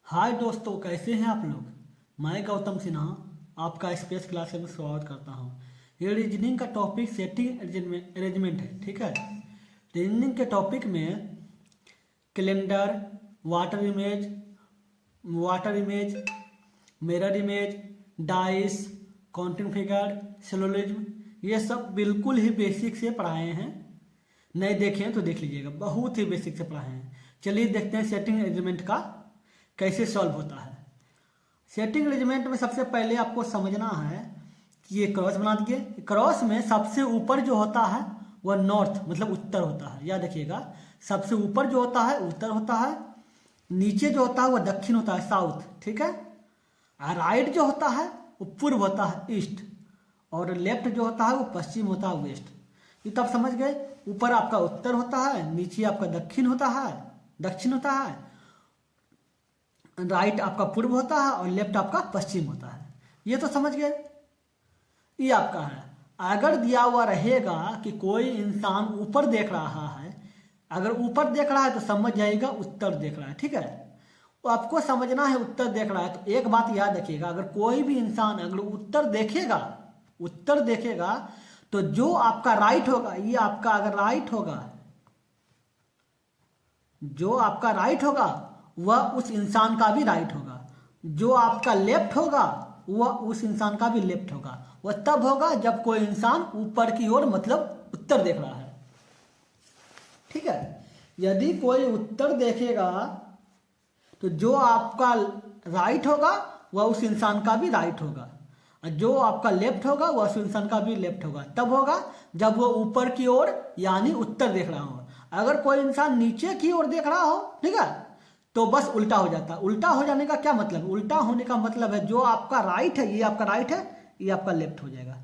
हाय दोस्तों, कैसे हैं आप लोग। मैं गौतम सिन्हा आपका स्पेस क्लास में स्वागत करता हूं। ये रीजनिंग का टॉपिक सेटिंग अरेंजमेंट है। ठीक है, रीजनिंग के टॉपिक में calendar, water image, mirror image, dice, counting figure, syllogism, ये सब बिल्कुल ही बेसिक से पढ़ाए हैं। नहीं देखे हैं तो देख लीजिएगा, बहुत ही बेसिक से पढ़ाए हैं। चलिए देखते हैं सेटिंग अरेंजमेंट का कैसे सॉल्व होता है। सेटिंग अरेंजमेंट में सबसे पहले आपको समझना है कि ये क्रॉस बना दिए। क्रॉस में सबसे ऊपर जो होता है वह नॉर्थ मतलब उत्तर होता है। याद रखिएगा, सबसे ऊपर जो होता है उत्तर होता है, नीचे जो होता है वह दक्षिण होता है साउथ। ठीक है, और राइट जो होता है वो पूर्व होता है ईस्ट, और लेफ्ट जो होता है वो पश्चिम होता है वेस्ट। ये तब समझ गए। ऊपर आपका उत्तर होता है, नीचे आपका दक्षिण होता है, राइट आपका पूर्व होता है और लेफ्ट आपका पश्चिम होता है। ये तो समझ गए। ये आपका है। अगर दिया हुआ रहेगा कि कोई इंसान ऊपर देख रहा है, अगर ऊपर देख रहा है तो समझ जाएगा उत्तर देख रहा है। ठीक है, तो आपको समझना है उत्तर देख रहा है। तो एक बात याद रखिएगा, अगर कोई भी इंसान अगर उत्तर देखेगा तो जो आपका राइट होगा, ये आपका अगर राइट होगा, जो आपका राइट होगा वह उस इंसान का भी राइट होगा। जो आपका लेफ्ट होगा वह उस इंसान का भी लेफ्ट होगा। वह तब होगा जब कोई इंसान ऊपर की ओर मतलब उत्तर देख रहा है। ठीक है, यदि कोई उत्तर देखेगा तो जो आपका राइट होगा वह उस इंसान का भी राइट होगा, और जो आपका लेफ्ट होगा वह उस इंसान का भी लेफ्ट होगा। तब होगा जब वह ऊपर की ओर यानी उत्तर देख रहा हो। अगर कोई इंसान नीचे की ओर देख रहा हो, ठीक है, तो बस उल्टा हो जाता है। उल्टा हो जाने का क्या मतलब, उल्टा होने का मतलब है जो आपका राइट है ये आपका राइट है, ये आपका लेफ्ट हो जाएगा।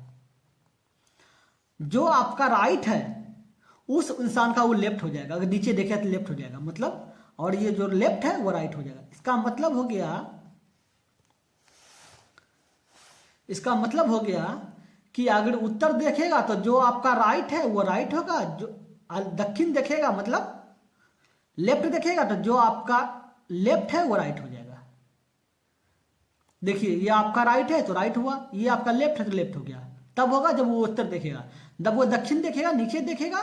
जो आपका राइट है उस इंसान का वो लेफ्ट हो जाएगा। अगर नीचे देखे तो लेफ्ट हो जाएगा मतलब, और ये जो लेफ्ट है वो राइट हो जाएगा। इसका मतलब हो गया कि अगर उत्तर देखेगा तो जो आपका राइट है वो राइट होगा, जो दक्षिण देखेगा मतलब लेफ्ट देखेगा तो जो आपका लेफ्ट है वो राइट हो जाएगा। देखिए, ये आपका राइट है तो राइट हुआ, ये आपका लेफ्ट है तो लेफ्ट हो गया। तब होगा जब वो उत्तर देखेगा। जब वो दक्षिण देखेगा, नीचे देखेगा,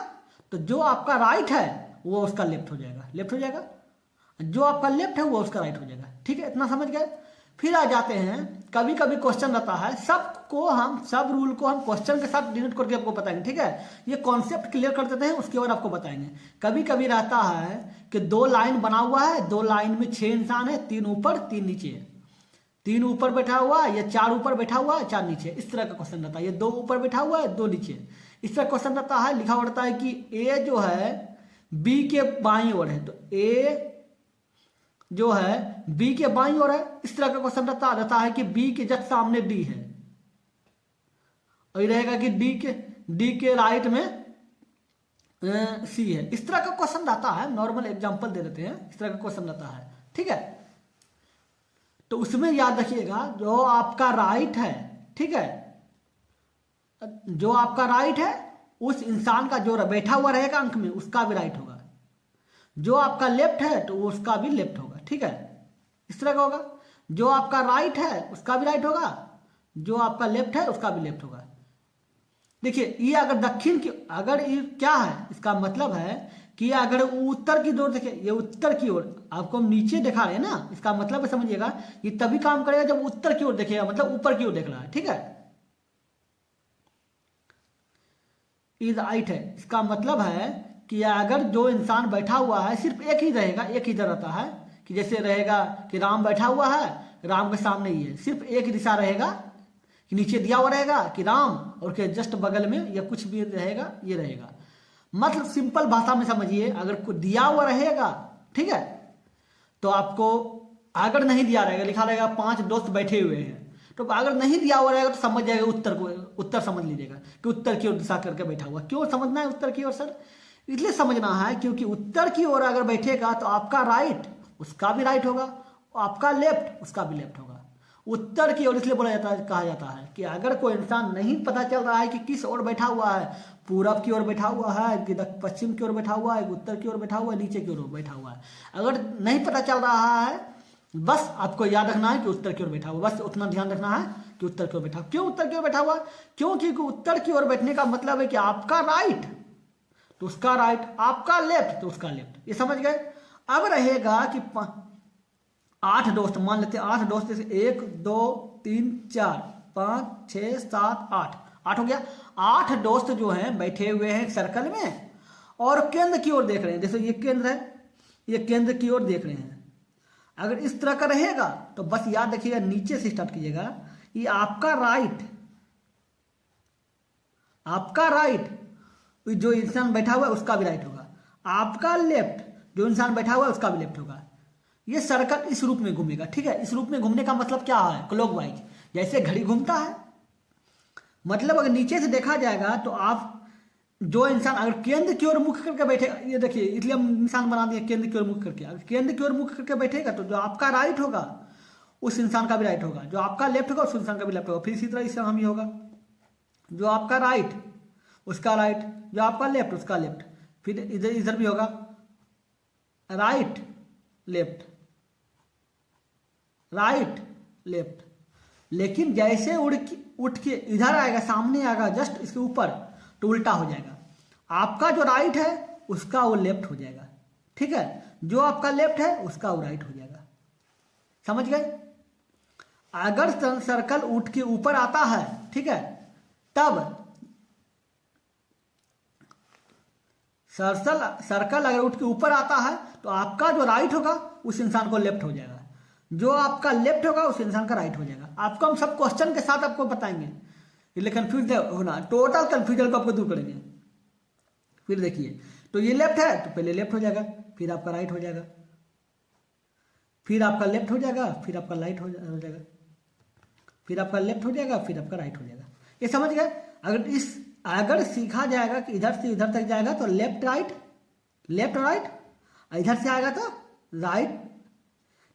तो जो आपका राइट है वो उसका लेफ्ट हो जाएगा, जो आपका लेफ्ट है वो उसका राइट हो जाएगा। ठीक है, इतना समझ गए। फिर आ जाते हैं, कभी कभी क्वेश्चन रहता है, सब रूल को हम क्वेश्चन के साथ डिनोट करके आपको बताएंगे। ठीक है, ये कॉन्सेप्ट क्लियर कर देते हैं, उसके बाद आपको बताएंगे। कभी कभी रहता है कि दो लाइन बना हुआ है, दो लाइन में 6 इंसान है, 3 ऊपर 3 नीचे, 3 ऊपर बैठा हुआ है या 4 ऊपर बैठा हुआ है 4 नीचे, इस तरह का क्वेश्चन रहता है। ये 2 ऊपर बैठा हुआ है 2 नीचे, इस तरह क्वेश्चन रहता है। लिखा हुआ रहता है कि ए जो है बी के बाईं ओर है, तो ए जो है बी के बाईं ओर है। इस तरह का क्वेश्चन रहता है कि बी के जस्ट सामने डी है, और ये रहेगा कि डी के राइट में सी है। इस तरह का क्वेश्चन रहता है। नॉर्मल एग्जांपल दे देते हैं, इस तरह का क्वेश्चन रहता है। ठीक है, तो उसमें याद रखिएगा जो आपका राइट है, ठीक है, जो आपका राइट है उस इंसान का जो बैठा हुआ रहेगा अंक में उसका भी राइट होगा। जो आपका लेफ्ट है तो उसका भी लेफ्ट होगा। ठीक है, इस तरह का होगा। जो आपका राइट है उसका भी राइट होगा, जो आपका लेफ्ट है उसका भी लेफ्ट होगा। देखिए, ये अगर दक्षिण की, अगर ये क्या है, इसका मतलब है कि अगर उत्तर की ओर देखे, ये उत्तर की ओर, आपको हम नीचे दिखा रहे हैं ना, इसका मतलब समझिएगा ये तभी काम करेगा जब उत्तर की ओर देखेगा, मतलब ऊपर की ओर देख रहा है। ठीक है, इज राइट है, इसका मतलब है कि अगर जो इंसान बैठा हुआ है सिर्फ एक ही रहेगा, एक ही इधर रहता है, कि जैसे रहेगा कि राम बैठा हुआ है, राम के सामने ही है, सिर्फ एक ही दिशा रहेगा कि नीचे दिया हुआ रहेगा कि राम, और के जस्ट बगल में या कुछ भी रहेगा, ये रहेगा। मतलब सिंपल भाषा में समझिए, अगर कुछ दिया हुआ रहेगा, ठीक है, तो आपको अगर नहीं दिया रहेगा, लिखा रहेगा 5 दोस्त बैठे हुए हैं, तो अगर नहीं दिया हुआ रहेगा तो समझ जाएगा उत्तर समझ लीजिएगा कि उत्तर की ओर दिशा करके बैठा हुआ। क्यों समझना है उत्तर की ओर सर? इसलिए समझना है क्योंकि उत्तर की ओर अगर बैठेगा तो आपका राइट उसका भी राइट होगा, आपका लेफ्ट उसका भी लेफ्ट होगा। उत्तर की ओर इसलिए कहा जाता है कि अगर कोई इंसान नहीं पता चल रहा है कि किस ओर बैठा हुआ है, पूरब की ओर बैठा हुआ है कि पश्चिम की ओर बैठा हुआ है, उत्तर की ओर बैठा हुआ है, नीचे की ओर बैठा हुआ है, अगर नहीं पता चल रहा है बस आपको याद रखना है कि उत्तर की ओर बैठा हुआ, बस उतना ध्यान रखना है कि उत्तर की ओर बैठा हुआ। क्यों उत्तर की ओर बैठा हुआ? क्योंकि उत्तर की ओर बैठने का मतलब है कि आपका राइट तो उसका राइट, आपका लेफ्ट तो उसका लेफ्ट, ये समझ गए। अब रहेगा कि 8 दोस्त, मान लेते हैं 8 दोस्त, जैसे 1 2 3 4 5 6 7 8, 8 हो गया। 8 दोस्त जो हैं बैठे हुए हैं सर्कल में और केंद्र की ओर देख रहे हैं। जैसे ये केंद्र है, ये केंद्र की ओर देख रहे हैं। अगर इस तरह का रहेगा तो बस याद रखिएगा, नीचे से स्टार्ट कीजिएगा। ये आपका राइट, आपका राइट जो इंसान बैठा हुआ है उसका भी राइट होगा, आपका लेफ्ट जो इंसान बैठा हुआ है उसका भी लेफ्ट होगा। ये सर्कल इस रूप में घूमेगा, ठीक है। इस रूप में घूमने का मतलब क्या है? क्लॉकवाइज, जैसे घड़ी घूमता है। मतलब अगर नीचे से देखा जाएगा तो आप जो इंसान अगर केंद्र की ओर मुख करके बैठेगा, ये देखिए इसलिए हम निशान बना दिए केंद्र की ओर मुख करके। अगर केंद्र की ओर मुख करके बैठेगा तो जो आपका राइट होगा उस इंसान का भी राइट होगा, जो आपका लेफ्ट होगा उस इंसान का भी लेफ्ट होगा। फिर इसी तरह इससे हम ही होगा, जो आपका राइट उसका राइट, जो आपका लेफ्ट उसका लेफ्ट। फिर इधर इधर भी होगा राइट लेफ्ट, राइट लेफ्ट। लेकिन जैसे उठ के इधर आएगा, सामने आएगा जस्ट इसके ऊपर, तो उल्टा हो जाएगा। आपका जो राइट है उसका वो लेफ्ट हो जाएगा, ठीक है। जो आपका लेफ्ट है उसका वो राइट हो जाएगा, समझ गए। अगर सर्कल उठ के ऊपर आता है, ठीक है, तब सर्कल अगर उठ के ऊपर आता है तो आपका जो राइट होगा उस इंसान को लेफ्ट हो जाएगा, जो आपका लेफ्ट होगा उस इंसान का राइट हो जाएगा। आपको हम सब क्वेश्चन के साथ आपको बताएंगे, इसलिए कंफ्यूज होना, टोटल कंफ्यूजन को आपको दूर करेंगे। फिर देखिए, तो ये लेफ्ट है तो पहले लेफ्ट हो जाएगा, फिर आपका राइट हो जाएगा, फिर आपका लेफ्ट हो जाएगा, फिर आपका राइट हो जाएगा, फिर आपका लेफ्ट हो जाएगा, फिर आपका राइट हो जाएगा। ये समझ गए। अगर सीखा जाएगा कि इधर से इधर तक जाएगा तो लेफ्ट राइट, लेफ्ट राइट, इधर से आएगा तो राइट।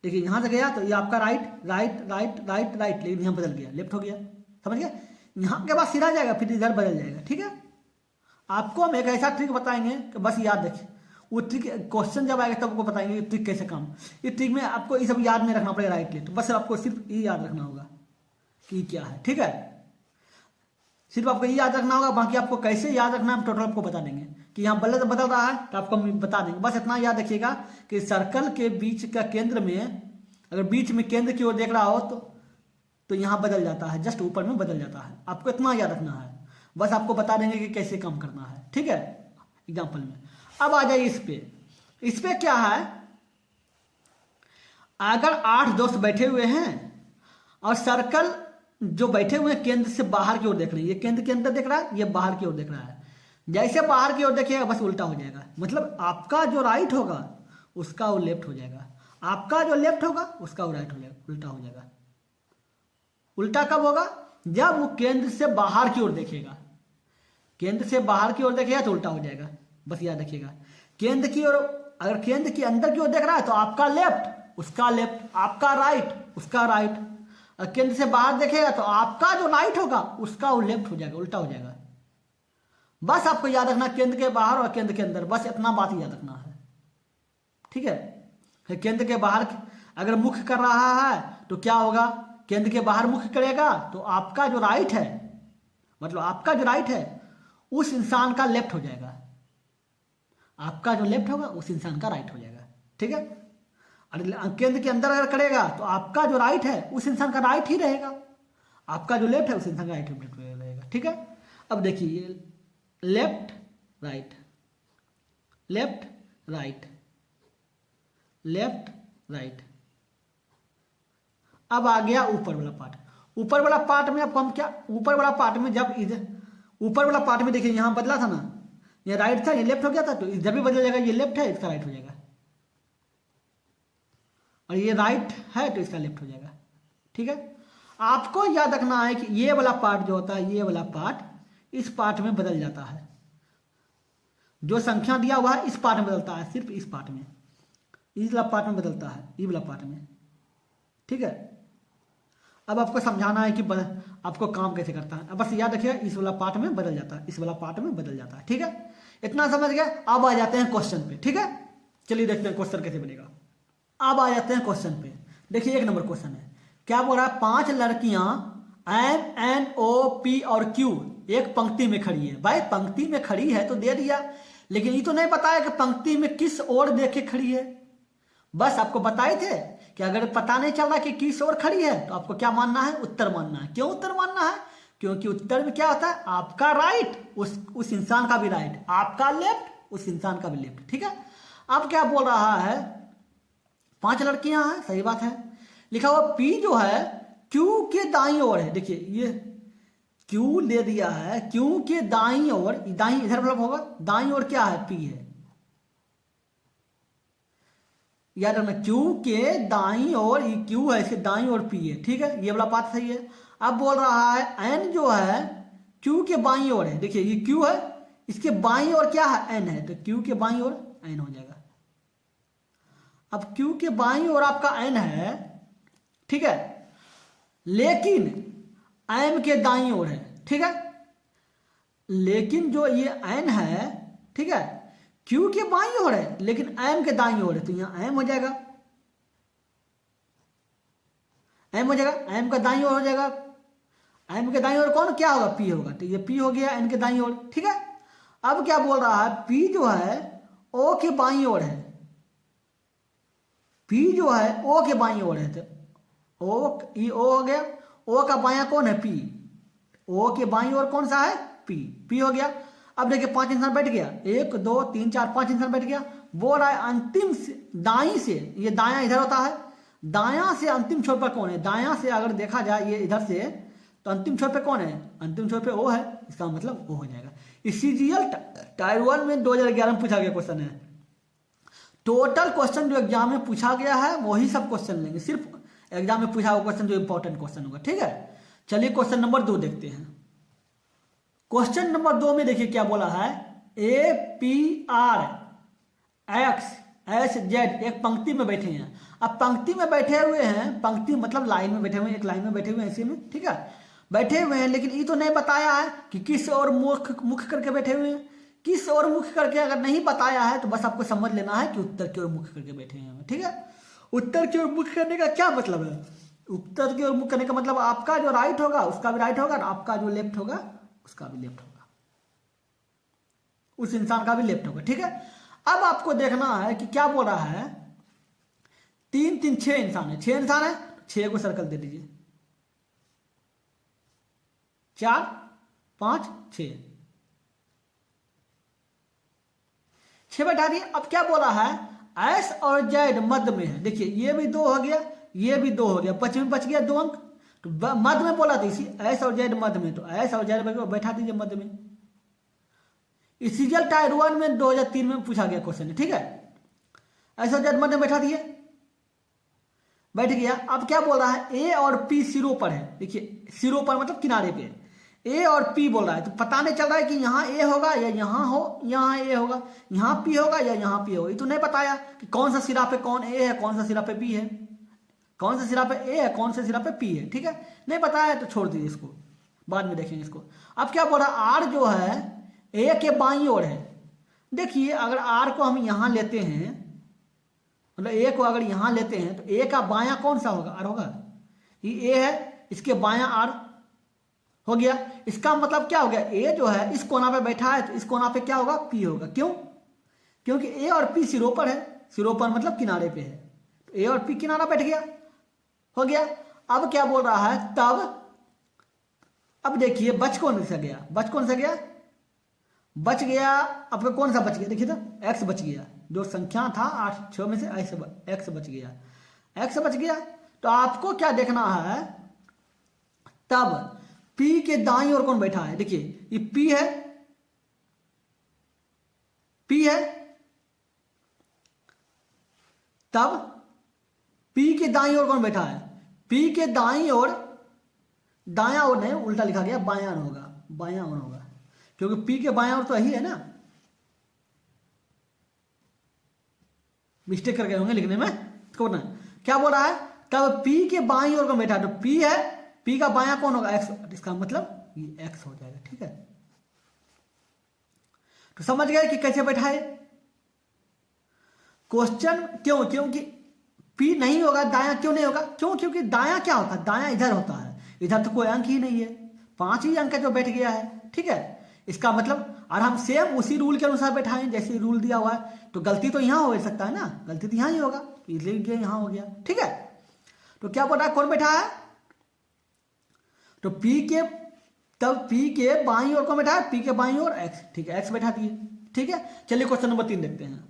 देखिए यहां से गया तो ये आपका right right right right right, लेकिन यहां बदल गया, लेफ्ट हो गया, समझ गए। यहां के बाद सीधा जाएगा, फिर इधर बदल जाएगा, ठीक है। आपको हम एक ऐसा ट्रिक बताएंगे कि बस याद रखिए, वो ट्रिक क्वेश्चन जब आएगा तब आपको बताएंगे ट्रिक कैसे काम। इस ट्रिक में आपको ये सब याद नहीं रखना पड़ेगा, राइट लेफ्ट, बस आपको सिर्फ ये याद रखना होगा कि क्या है, ठीक है। सिर्फ आपको ये याद रखना होगा, बाकी आपको कैसे याद रखना है हम टोटल आपको बता देंगे। कि यहाँ बदल रहा है तो आपको हम बता देंगे, बस इतना याद रखिएगा कि सर्कल के बीच का केंद्र में, अगर बीच में केंद्र की ओर देख रहा हो तो यहाँ बदल जाता है, जस्ट ऊपर में बदल जाता है। आपको इतना याद रखना है, बस आपको बता देंगे कि कैसे काम करना है, ठीक है, एग्जाम्पल में। अब आ जाइए इस पे क्या है, अगर 8 दोस्त बैठे हुए हैं और सर्कल जो बैठे हुए हैं केंद्र से बाहर की ओर देख रहे हैं, ये केंद्र के अंदर देख रहा है, ये बाहर की ओर देख रहा है। जैसे बाहर की ओर देखिएगा बस उल्टा हो जाएगा, मतलब आपका जो राइट होगा उसका वो लेफ्ट हो जाएगा, आपका जो लेफ्ट होगा उसका वो राइट हो जाएगा, उल्टा हो जाएगा। उल्टा कब होगा? जब वो केंद्र से बाहर की ओर देखेगा, केंद्र से बाहर की ओर देखेगा तो उल्टा हो जाएगा, बस याद रखिएगा। केंद्र की ओर, अगर केंद्र के अंदर की ओर देख रहा है तो आपका लेफ्ट उसका लेफ्ट, आपका राइट उसका राइट। और केंद्र से बाहर देखेगा तो आपका जो राइट होगा उसका वो लेफ्ट हो जाएगा, उल्टा हो जाएगा। बस आपको याद रखना केंद्र के बाहर और केंद्र के अंदर, बस इतना बात याद रखना है, ठीक है। केंद्र के बाहर अगर मुख कर रहा है तो क्या होगा, केंद्र के बाहर मुख करेगा तो आपका जो राइट है, मतलब आपका जो राइट है उस इंसान का लेफ्ट हो जाएगा, आपका जो लेफ्ट होगा उस इंसान का राइट हो जाएगा, ठीक है। और केंद्र के अंदर अगर करेगा तो आपका जो राइट है उस इंसान का राइट ही रहेगा, आपका जो लेफ्ट है उस इंसान का राइट रहेगा, ठीक है। अब देखिए left right, left right, left right. अब आ गया ऊपर वाला पार्ट। ऊपर वाला पार्ट में आपको हम क्या, ऊपर वाला पार्ट में जब इधर ऊपर वाला पार्ट में देखिए यहां बदला था ना, ये राइट था ये लेफ्ट हो गया था, तो इधर भी बदल जाएगा, ये लेफ्ट है इसका राइट हो जाएगा, और ये राइट है तो इसका लेफ्ट हो जाएगा, ठीक है। आपको याद रखना है कि ये वाला पार्ट जो होता है, ये वाला पार्ट इस पार्ट में बदल जाता है, जो संख्या दिया हुआ है इस पार्ट में बदलता है, सिर्फ इस पार्ट में, इस वाला पार्ट में बदलता है, ये वाला पार्ट में, ठीक है। अब आपको समझाना है कि आपको काम कैसे करता है। अब बस याद रखिए इस वाला पार्ट में बदल जाता है, इस वाला पार्ट में बदल जाता है, ठीक है। इतना समझ गए। अब आ जाते हैं क्वेश्चन पे, ठीक है। चलिए देखते हैं क्वेश्चन कैसे बनेगा। अब आ जाते हैं क्वेश्चन पे। देखिए 1 नंबर क्वेश्चन है, क्या बोल रहा है, 5 लड़कियां एम एन ओ पी और क्यू एक पंक्ति में खड़ी है। भाई पंक्ति में खड़ी है तो दे दिया, लेकिन ये तो नहीं बताया कि पंक्ति में किस ओर देखे खड़ी है। बस आपको बताए थे कि अगर पता नहीं चल रहा कि किस ओर खड़ी है तो आपको क्या मानना है, उत्तर मानना है। क्यों उत्तर मानना है? क्योंकि उत्तर में क्या होता है, आपका राइट उस इंसान का भी राइट, आपका लेफ्ट उस इंसान का भी लेफ्ट। ठीक है, अब क्या बोल रहा है, 5 लड़कियां हैं, सही बात है। लिखा हुआ पी जो है क्यू के दाईं ओर है। देखिए ये क्यू ले दिया है, क्यू के दाईं ओर, दाईं इधर मतलब होगा, दाईं ओर क्या है, पी है। याद रखना क्यू के दाईं ओर, ये क्यू है, इसके दाईं ओर पी है। ठीक है, ये वाला बात सही है। अब बोल रहा है एन जो है क्यू के बाईं ओर है। देखिए ये क्यू है, इसके बाईं ओर क्या है, एन है, तो क्यू के बाईं ओर एन हो जाएगा। अब क्यू के बाईं ओर आपका एन है, ठीक है, लेकिन एम के दाईं ओर है। ठीक है, लेकिन जो ये एन है, ठीक है, क्यू के बाईं ओर है लेकिन एम के दाईं ओर है, तो यहां एम हो जाएगा, एम हो जाएगा, एम का दाईं ओर हो जाएगा। एम के दाईं ओर कौन क्या होगा, पी होगा, तो ये पी हो गया एन के दाईं ओर। ठीक है, अब क्या बोल रहा है, पी जो है ओ के बाईं ओर है, पी जो है ओ के बाईं ओर है, तो ओ, ये ओ हो गया, ओ का बायां कौन है, पी, ओ के बाईं ओर कौन सा है, पी, पी हो गया। अब देखिए 5 इंसान बैठ गया, 1 2 3 4 5 इंसान बैठ गया। बोल रहा है अंतिम से दाईं से, ये दायां इधर होता है, दायां से अंतिम छोर पर कौन है, दायां से अगर देखा जाए ये इधर से, तो अंतिम छोर पे कौन है, अंतिम छोर पे ओ है, इसका मतलब ओ हो जाएगा। सीजीएल टायर 1 में 2011 में पूछा गया क्वेश्चन है। टोटल क्वेश्चन जो एग्जाम में पूछा गया है वही सब क्वेश्चन लेंगे, सिर्फ एग्जाम में पूछा हुआ क्वेश्चन जो इंपॉर्टेंट क्वेश्चन होगा। ठीक है, चलिए क्वेश्चन नंबर 2 देखते हैं। क्वेश्चन नंबर 2 में देखिए क्या बोला है, A P R x S Z एक पंक्ति में बैठे हैं। अब पंक्ति में बैठे हुए हैं, पंक्ति मतलब लाइन में बैठे हुए हैं, एक लाइन में बैठे हुए हैं ऐसे में। ठीक है, बैठे हुए हैं, लेकिन ये तो नहीं बताया है कि किस ओर मुख करके बैठे हुए हैं। किस ओर मुख करके अगर नहीं बताया है तो बस आपको समझ लेना है कि उत्तर की ओर मुख करके बैठे हैं। ठीक है, उत्तर की ओर मुख करने का क्या मतलब है, उत्तर की ओर मुख करने का मतलब आपका जो राइट होगा उसका भी राइट होगा, और आपका जो लेफ्ट होगा उसका भी लेफ्ट होगा, उस इंसान का भी लेफ्ट होगा। ठीक है, अब आपको देखना है कि क्या बोल रहा है, 3 3 6 इंसान है, 6 इंसान है, 6 को सर्कल दे दीजिए, 4 5 6 6 बैठा दिए। अब क्या बोला है, एस और जेड मध्य में है। देखिए ये भी 2 हो गया, ये भी 2 हो गया, बच गया 2 अंक, तो मध्य में बोला था इसी, एस और जेड मध्य में, तो एस और जेड बैठा दीजिए मध्य में। सीजीएल टायर 1 में 2003 में पूछा गया क्वेश्चन है। ठीक है, एस और जेड मध्य में बैठा दिए, बैठ गया। अब क्या बोल रहा है, ए और पी सिरों पर है। देखिए सिरों पर मतलब किनारे पे, ए और पी बोल रहा है, तो पता नहीं चल रहा है कि यहाँ ए होगा या यहाँ हो, यहाँ ए होगा, यहाँ पी होगा या यहाँ पी होगा। ये तो नहीं बताया कि कौन सा सिरा पे कौन ए है, कौन सा सिरा पे बी है, कौन सा सिरा पे ए है, कौन सा सिरा पे पी है। ठीक है, नहीं बताया तो छोड़ दीजिए इसको, बाद में देखेंगे इसको। अब क्या बोल रहा है, आर जो है ए के बाईं ओर है। देखिए अगर आर को हम यहाँ लेते हैं, मतलब ए को अगर यहाँ लेते हैं, तो ए का बायां कौन सा होगा, आर होगा। ये ए है, इसके बायां आर हो गया। इसका मतलब क्या हो गया, ए जो है इस कोना पे बैठा है, तो इस कोना पे क्या होगा, पी होगा। क्यों, क्योंकि ए और पी सिरों पर है, सिरों पर मतलब किनारे पे है, तो ए और पी किनारा बैठ गया, हो गया। अब क्या बोल रहा है, तब अब देखिए बच कौन सा गया, बच कौन सा गया, बच गया आपका कौन सा बच गया, देखिए तो एक्स बच गया, जो संख्या था 8 6 में से एक्स बच गया, एक्स बच गया। तो आपको क्या देखना है, तब P के दाईं ओर कौन बैठा है। देखिए ये P है, P है, तब P के दाईं ओर कौन बैठा है, P के दाईं ओर, दायां ओर नहीं उल्टा लिखा गया, बायां ओर होगा, बायां ओर होगा, क्योंकि P के बायां ओर तो यही है ना, मिस्टेक करके होंगे लिखने में, इसको बोलना क्या बोल रहा है, तब P के बाईं ओर कौन बैठा है, तो P है, P का बायां कौन होगा, एक्स, इसका मतलब ये एक्स हो जाएगा। ठीक है, तो समझ गए कि कैसे बैठा है क्वेश्चन। क्यों, क्योंकि पी नहीं होगा, दायां क्यों नहीं होगा? क्यों? क्योंकि दायां क्या होता है? दायां इधर होता है, इधर तो कोई अंक ही नहीं है, 5 ही अंक है जो बैठ गया है। ठीक है, इसका मतलब, और हम सेम उसी रूल के अनुसार बैठाएं जैसे रूल दिया हुआ है, तो गलती तो यहाँ हो सकता है ना, गलती तो यहाँ ही होगा, इसलिए यहाँ हो गया। ठीक है, तो क्या बोल रहा है, कौन बैठा है? तो पी के, तब पी के बाईं ओर कौन बैठा है? पी के बाईं ओर एक्स। ठीक है, एक्स बैठा दिए। ठीक है, चलिए क्वेश्चन नंबर 3 देखते हैं।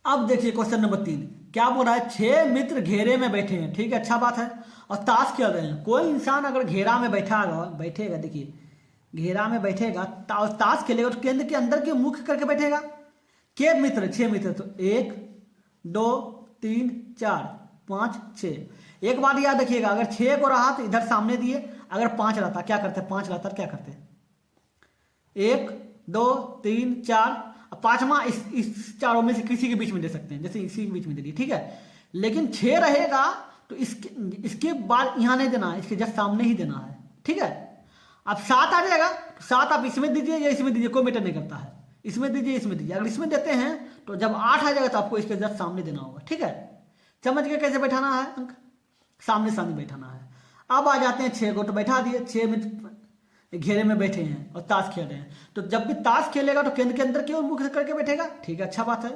अब देखिए क्वेश्चन नंबर 3 क्या बोल रहा है, 6 मित्र घेरे में बैठे हैं। ठीक है, अच्छा बात है, और ताश खेल रहे हैं। कोई इंसान अगर घेरा में बैठेगा, देखिए घेरा में बैठेगा, ताश खेलेगा, तो केंद्र के अंदर के मुख करके बैठेगा। के मित्र? 6 मित्र, तो 1 2 3 4 5 6। एक बात याद रखिएगा, अगर 6 को रहा तो इधर सामने दिए, अगर 5 रहता क्या करते? 5 रहता क्या करते? 1 2 3 4, पांचवा इस चारों में से किसी के बीच में दे सकते हैं, जैसे इसी के बीच में दे दिए। ठीक है, लेकिन 6 रहेगा तो इसके बाद यहां नहीं देना है, इसके जस्ट सामने ही देना है। ठीक है, अब 7 आ जाएगा तो 7 आप इसमें दीजिए या इसमें दीजिए, कोई मैटर नहीं करता है, इसमें दीजिए इसमें दीजिए। अगर इसमें देते हैं तो जब 8 आ जाएगा तो आपको इसके जस्ट सामने देना होगा। ठीक है, समझ के कैसे बैठाना है अंक, सामने सामने बैठाना है। अब आ जाते हैं 6 को, तो बैठा दिए, 6 में घेरे में बैठे हैं और ताश खेल रहे हैं। तो जब भी ताश खेलेगा तो केंद्र के अंदर क्यों मुख करके बैठेगा? ठीक है, अच्छा बात है।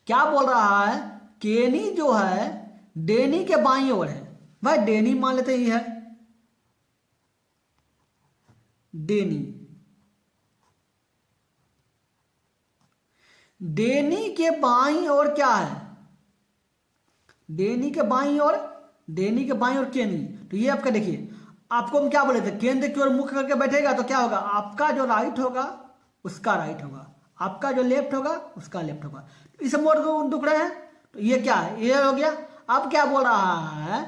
क्या बोल रहा है, केनी जो है डेनी के बाईं ओर है। भाई डेनी मान लेते ही है, डेनी, डेनी के बाईं ओर क्या है? डेनी के बाईं ओर, डेनी के बाईं ओर केनी। तो ये आपका देखिए, आपको हम क्या बोले थे, केंद्र की ओर मुख करके बैठेगा तो क्या होगा, आपका जो राइट होगा उसका राइट होगा, आपका जो लेफ्ट होगा उसका लेफ्ट होगा। इस मोड़ को दुख रहे हैं, तो ये क्या है, ये हो गया। अब क्या बोल रहा है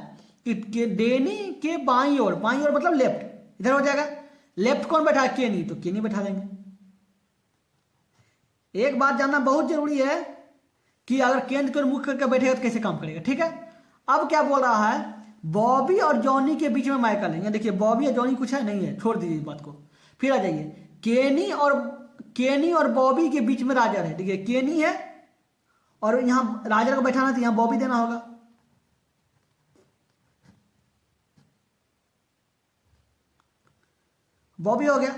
कि डेनी के बाईं ओर, बाईं ओर मतलब लेफ्ट, इधर हो जाएगा। लेफ्ट कौन बैठा है? केनी, तो केनी बैठा देंगे। एक बात जानना बहुत जरूरी है कि अगर केंद्र की ओर मुख करके बैठेगा तो कैसे काम करेगा। ठीक है, अब क्या बोल रहा है, बॉबी और जॉनी के बीच में माइकल है। देखिए बॉबी और जॉनी कुछ है नहीं है, छोड़ दीजिए इस बात को, फिर आ जाइए केनी और बॉबी के बीच में राजर है। देखिए केनी है और यहां राजर को बैठाना तो यहां बॉबी देना होगा। बॉबी हो गया।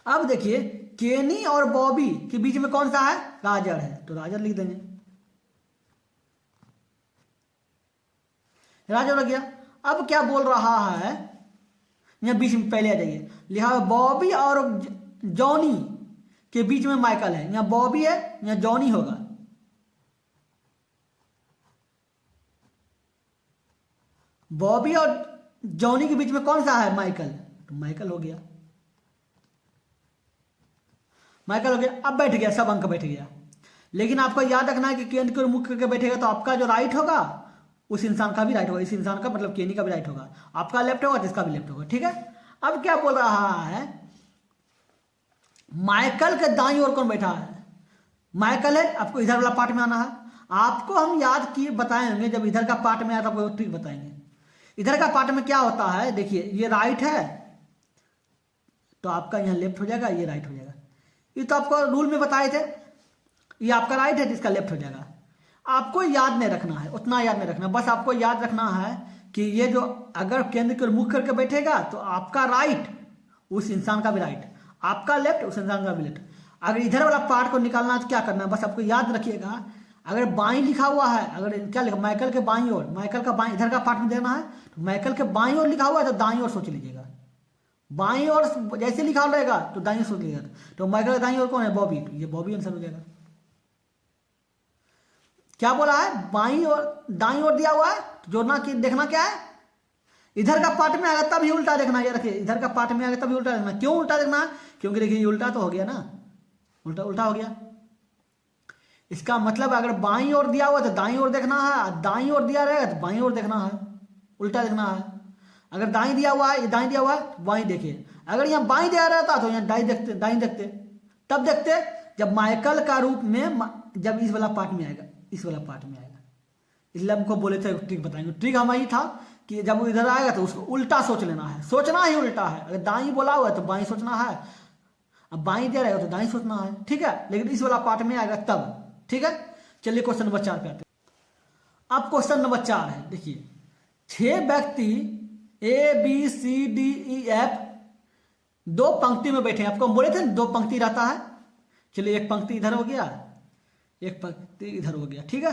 अब देखिए केनी और बॉबी के बीच में कौन सा है? राजर है, तो राजर लिख देंगे, राजर हो गया। अब क्या बोल रहा है, यहां बीच में पहले आ जाइए, लिखा बॉबी और जॉनी के बीच में माइकल है। यहां बॉबी है, यहां जॉनी होगा। बॉबी और जॉनी के बीच में कौन सा है? माइकल, तो माइकल हो गया, माइकल हो गया। अब बैठ गया, सब अंक बैठ गया। लेकिन आपको याद रखना है कि केंद्र की ओर मुख करके बैठेगा तो आपका जो राइट होगा उस इंसान का भी राइट होगा, इस इंसान का मतलब केनी का भी राइट होगा, आपका लेफ्ट होगा तो इसका भी लेफ्ट होगा। ठीक है, अब क्या बोल रहा है, माइकल के दाईं ओर कौन बैठा है? माइकल है, आपको इधर वाला पार्ट में आना है। आपको हम याद किए बताएंगे, जब इधर का पार्ट में आया तो आपको ट्रिक बताएंगे। इधर का पार्ट में क्या होता है, देखिए ये राइट है तो आपका यहां लेफ्ट हो जाएगा, ये राइट हो जाएगा। ये तो आपको रूल में बताए थे, ये आपका राइट है जिसका लेफ्ट हो जाएगा। आपको याद नहीं रखना है, उतना याद नहीं रखना, बस आपको याद रखना है कि ये जो अगर केंद्र की ओर मुख करके बैठेगा तो आपका राइट उस इंसान का भी राइट, आपका लेफ्ट उस इंसान का भी लेफ्ट। अगर इधर वाला पार्ट को निकालना है तो क्या करना है, बस आपको याद रखिएगा, अगर बाईं लिखा हुआ है, अगर क्या लिखा माइकल के बाईं ओर, माइकल का बाईं इधर का पार्ट में देना है, तो माइकल के बाईं ओर लिखा हुआ है तो दाईं ओर सोच लीजिएगा। बाईं ओर जैसे लिखा रहेगा तो दाईं ओर सोच लीजिएगा। तो माइकल के दाईं ओर कौन है? बॉबी, तो ये बॉबी आंसर हो जाएगा। क्या बोला है, बाईं और दाईं ओर दिया हुआ है, तो जोड़ना कि देखना क्या है, इधर का पार्ट में आएगा तभी उल्टा देखना। ये रखिए, इधर का पार्ट में आएगा तभी उल्टा देखना। क्यों उल्टा देखना? क्योंकि देखिए ये उल्टा तो हो गया ना, उल्टा उल्टा हो गया। इसका मतलब अगर बाईं ओर दिया हुआ तो दाईं ओर देखना है, दाईं ओर दिया रहेगा तो बाईं ओर देखना है, उल्टा देखना है। अगर दाईं दिया हुआ है, दाईं दिया हुआ है तो बाईं देखिए। अगर यहाँ बाईं दिया रहता तो यहाँ दाईं देखते, तब देखते जब माइकल का रूप में, जब इस वाला पार्ट में आएगा, इस वाला पार्ट में आएगा। इसलिए हमको बोले थे ट्रिक बताएंगे। ट्रिक हमारा ही था कि जब वो इधर आएगा तो उसको उल्टा सोच लेना है, सोचना ही उल्टा है। अगर दाईं बोला हुआ है तो बाईं सोचना है, अब बाईं दे रहेगा तो दाईं सोचना है। ठीक है, लेकिन इस वाला पार्ट में आएगा तब ठीक है, चलिए क्वेश्चन नंबर 4 पे आते हैं। अब क्वेश्चन नंबर 4 है, देखिए 6 व्यक्ति ABCDEF 2 पंक्ति में बैठे हैं। आपको हम बोले थे 2 पंक्ति रहता है। चलिए एक पंक्ति इधर हो गया, एक पंक्ति इधर हो गया, ठीक है,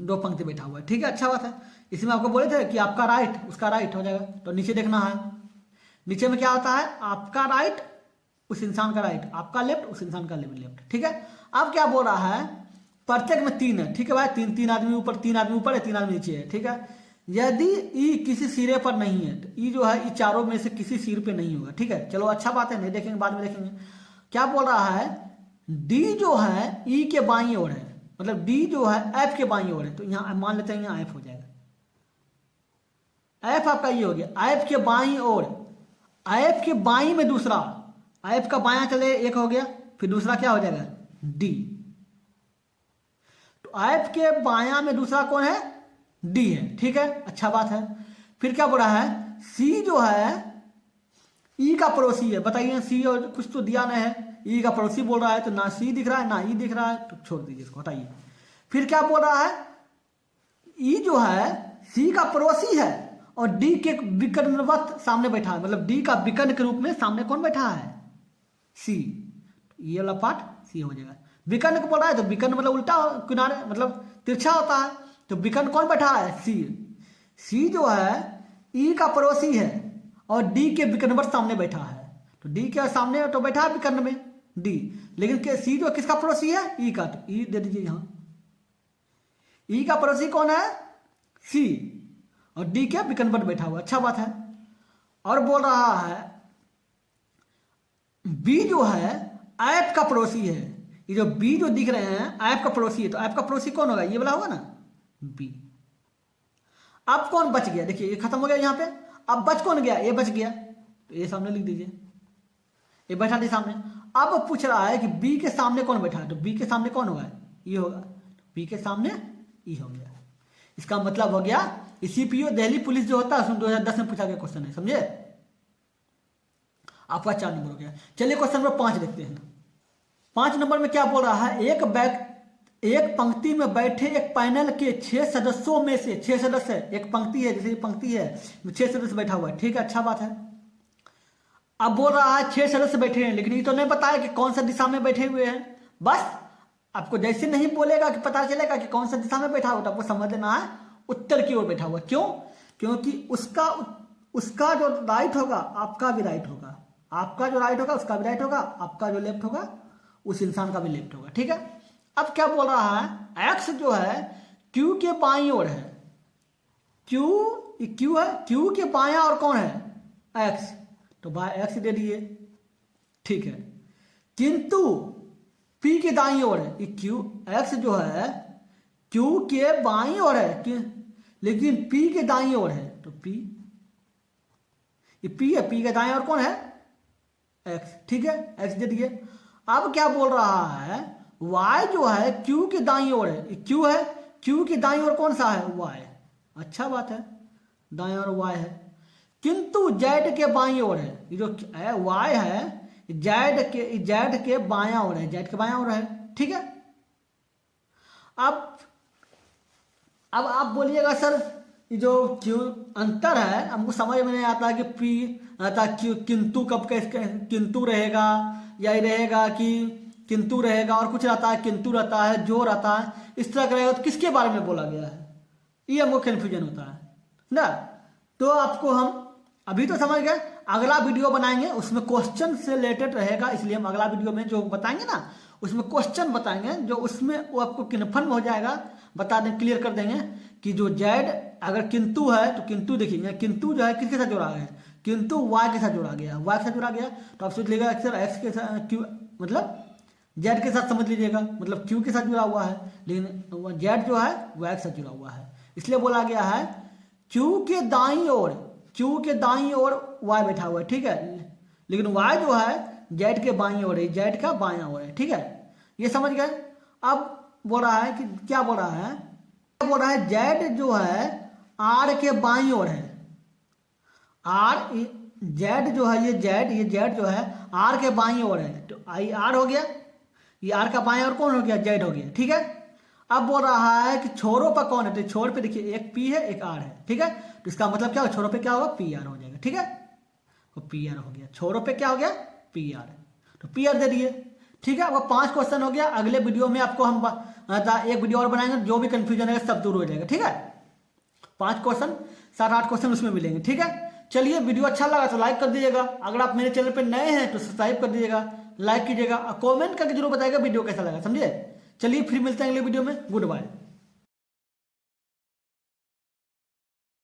2 पंक्ति बैठा हुआ है, ठीक है, अच्छा बात है। इसमें आपको बोले थे कि आपका राइट उसका राइट हो जाएगा, तो नीचे देखना है, नीचे में क्या होता है, आपका राइट उस इंसान का राइट, आपका लेफ्ट उस इंसान का लेफ्ट, ठीक है। अब क्या बोल रहा है, प्रत्येक में 3 है, ठीक है भाई, 3 आदमी ऊपर, 3 आदमी ऊपर है, 3 आदमी नीचे है, ठीक है। यदि ई किसी सिरे पर नहीं है, तो ई जो है, ई चारों में से किसी सिर पे नहीं होगा, ठीक है, चलो अच्छा बात है, नहीं देखेंगे बाद में देखेंगे। क्या बोल रहा है, डी जो है ई के बाईं ओर है, मतलब डी जो है एफ के बाईं ओर है, तो यहाँ मान लेते हैं यहाँ एफ हो जाएगा, एफ आपका ये हो गया, एफ के बाईं ओर, एफ के बाईं में दूसरा, एफ का बायां चले एक हो गया, फिर दूसरा क्या हो जाएगा डी, तो एफ के बायां में दूसरा कौन है, डी है, ठीक है, अच्छा बात है। फिर क्या बोल रहा है, सी जो है ई का पड़ोसी है, बताइए सी और कुछ तो दिया नहीं है, ई का पड़ोसी बोल रहा है, तो ना सी दिख रहा है ना ई दिख रहा है, तो छोड़ दीजिए इसको, हटाइए। फिर क्या बोल रहा है, ई जो है सी का पड़ोसी है और डी के विकर्णवत सामने बैठा है, मतलब डी का विकर्ण के रूप में सामने कौन बैठा है, सी, ये वाला पार्ट सी हो जाएगा। विकर्ण को बोल रहा है, तो विकर्ण मतलब उल्टा किनारे, मतलब तिरछा होता है, तो विकर्ण कौन बैठा है, सी, सी जो है ई का पड़ोसी है और डी के विकर्णवत सामने बैठा है, तो डी के सामने तो बैठा है विकर्ण में डी, लेकिन सी जो किसका पड़ोसी है, ई का, तो ई दे दीजिए यहां, ई का पड़ोसी कौन है, सी, और डी के विकर्णवत बैठा हुआ, अच्छा बात है। और बोल रहा है बी जो है एफ का पड़ोसी है, ये जो बी जो दिख रहे हैं एफ का पड़ोसी है, तो एफ का पड़ोसी कौन होगा, ये वाला होगा ना बी। अब कौन बच गया, देखिए ये खत्म हो गया यहाँ पे, अब बच कौन गया, ये बच गया, तो ये सामने लिख दीजिए, ये बैठा थी सामने। अब पूछ रहा है कि बी के सामने कौन बैठा है, तो बी के सामने कौन होगा, ये होगा, बी के सामने ई हो गया। इसका मतलब हो गया सीपीओ दिल्ली पुलिस जो होता है उसमें 2010 में पूछा गया क्वेश्चन है, समझे, आपका 4 नंबर हो गया। चलिए क्वेश्चन नंबर 5 देखते हैं। 5 नंबर में क्या बोल रहा है, एक पंक्ति में बैठे एक पैनल के 6 सदस्यों में से, 6 सदस्य है, एक पंक्ति है, जैसे पंक्ति है 6 सदस्य बैठा हुआ है, ठीक है, अच्छा बात है। अब बोल रहा है 6 सदस्य बैठे हैं, लेकिन ये तो नहीं बताया कि कौन सा दिशा में बैठे हुए हैं, बस आपको जैसे नहीं बोलेगा कि पता चलेगा कि कौन सा दिशा में बैठा हुआ, तो आपको समझ लेना है उत्तर की ओर बैठा हुआ, क्यों, क्योंकि उसका जो राइट होगा आपका भी राइट होगा, आपका जो राइट होगा उसका भी राइट होगा, आपका जो लेफ्ट होगा उस इंसान का भी लेफ्ट होगा, ठीक है। अब क्या बोल रहा है, एक्स जो है क्यू के बाईं ओर है, क्यू है, क्यू के बायां और कौन है, एक्स, तो एक्स दे दिए, ठीक है। किंतु पी के दाईं ओर है, क्यू एक्स जो है क्यू के बाईं ओर है, लेकिन पी के दाईं ओर है, तो पी, ये पी है, पी के दाईं ओर कौन है, एक्स, ठीक है, एक्स दे दिए। अब क्या बोल रहा है, y जो है q के दाईं ओर है, q है, q के दाईं ओर कौन सा है, y, अच्छा बात है, दाईं ओर y है, किंतु z के बाईं ओर है, ये जो y है z के बायां ओर है, z के बायां ओर है, ठीक है। अब आप बोलिएगा सर ये जो q अंतर है हमको समझ में नहीं आता है कि p आता q, किंतु कब कैसे किंतु रहेगा, या ये रहेगा कि किंतु रहेगा और कुछ रहता है, किंतु रहता है, जो रहता है, इस तरह का रहेगा, तो किसके बारे में बोला गया है, ये हमको कन्फ्यूजन होता है ना। तो आपको हम अभी तो समझ गए, अगला वीडियो बनाएंगे उसमें क्वेश्चन से रिलेटेड रहेगा, इसलिए हम अगला वीडियो में जो बताएंगे ना उसमें क्वेश्चन बताएंगे, जो उसमें वो आपको कन्फर्म हो जाएगा, बता दें, क्लियर कर देंगे कि जो जेड अगर किंतु है तो किंतु देखिए, किंतु जो है किसके साथ जोड़ा गया है, किंतु वाई के साथ जोड़ा गया, वाई के साथ जोड़ा गया, तो आप सोच लीजिएगा सर एक्स के साथ क्यू, मतलब जेड के साथ समझ लीजिएगा, मतलब क्यू के साथ जुड़ा हुआ है, लेकिन जेड जो है वाई के साथ जुड़ा हुआ है, इसलिए बोला गया है क्यू के दाईं ओर वाई बैठा हुआ है, ठीक है, लेकिन वाई जो है जेड के बाईं ओर है, जेड का बायां ओर है, ठीक है, ये समझ गए। अब बोल रहा है कि क्या बोल रहा है जेड जो है आर के बाईं ओर है, आर जेड जो है ये जेड जो है आर के बाईं ओर है, तो आई आर हो गया, ये आर का बाएं और कौन हो गया, जेड हो गया, ठीक है। अब बोल रहा है कि छोरों पर कौन है, तो छोर पे देखिए एक पी है एक आर है, ठीक है। तो इसका मतलब क्या होगा, छोरों पे क्या होगा, पी आर हो जाएगा, ठीक है। तो पी आर हो गया, छोरों पे क्या हो गया, पी आर, तो पी आर दे दिए, ठीक है। आपका 5 क्वेश्चन हो गया। अगले वीडियो में आपको हम एक वीडियो और बनाएंगे, जो भी कंफ्यूजन है सब दूर हो जाएगा, ठीक है। 5 क्वेश्चन 7-8 क्वेश्चन उसमें मिलेंगे, ठीक है। चलिए, वीडियो अच्छा लगा तो लाइक कर दीजिएगा। अगर आप मेरे चैनल पर नए हैं तो सब्सक्राइब कर दीजिएगा, लाइक कीजिएगा और कमेंट करके जरूर बताइएगा वीडियो कैसा लगा, समझे। चलिए फिर मिलते हैं अगले वीडियो में, गुड बाय।